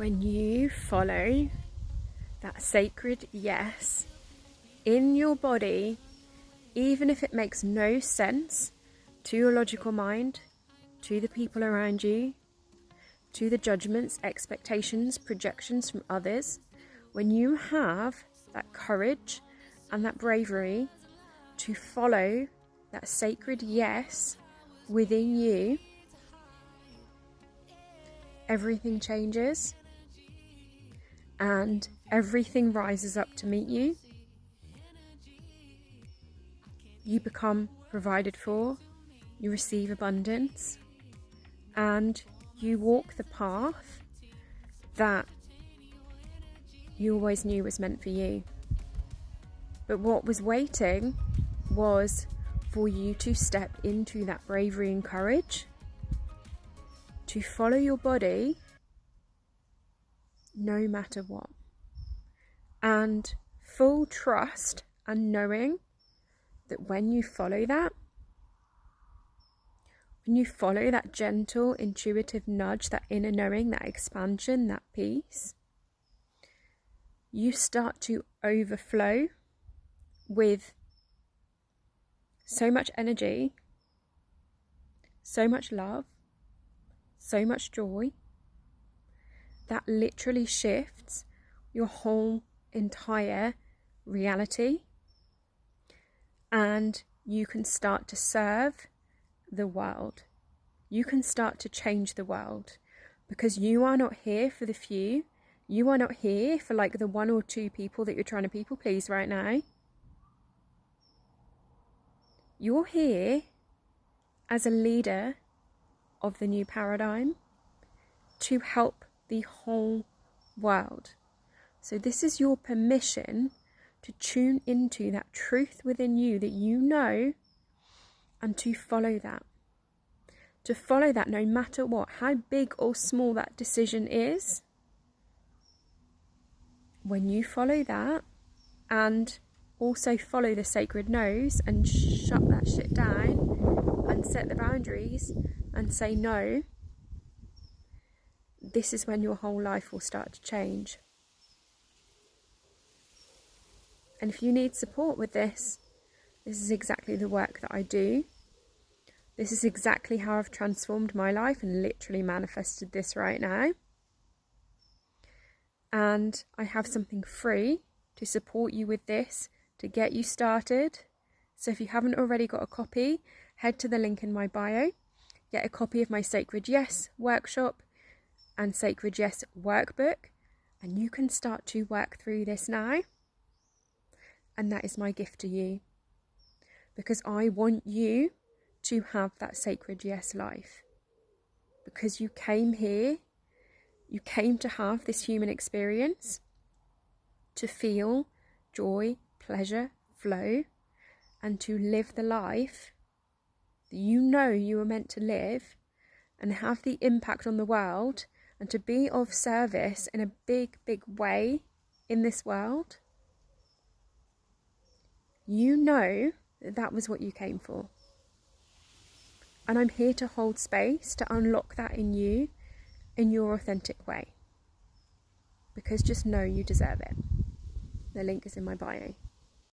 when you follow that sacred yes in your body, even if it makes no sense to your logical mind, to the people around you, to the judgments, expectations, projections from others, when you have that courage and that bravery to follow that sacred yes within you, everything changes and everything rises up to meet you. You become provided for, you receive abundance, and you walk the path that you always knew was meant for you. But what was waiting was for you to step into that bravery and courage to follow your body no matter what. And full trust and knowing that when you follow that gentle, intuitive nudge, that inner knowing, that expansion, that peace, you start to overflow with so much energy, so much love, so much joy, that literally shifts your whole entire reality. And you can start to serve the world. You can start to change the world, because you are not here for the few. You are not here for like the one or two people that you're trying to people please right now. You're here as a leader of the new paradigm to help the whole world. So this is your permission to tune into that truth within you that you know, and to follow that. To follow that no matter what, how big or small that decision is. When you follow that and also follow the sacred no's and shut that shit down and set the boundaries and say no, this is when your whole life will start to change. And if you need support with this, this is exactly the work that I do. This is exactly how I've transformed my life and literally manifested this right now. And I have something free to support you with this, to get you started. So if you haven't already got a copy, head to the link in my bio, get a copy of my Sacred Yes workshop and Sacred Yes workbook, and you can start to work through this now. And that is my gift to you, because I want you to have that sacred yes life, because you came here, you came to have this human experience, to feel joy, pleasure, flow, and to live the life that you know you were meant to live, and have the impact on the world, and to be of service in a big, big way in this world. You know that that was what you came for. And I'm here to hold space to unlock that in you in your authentic way. Because just know you deserve it. The link is in my bio.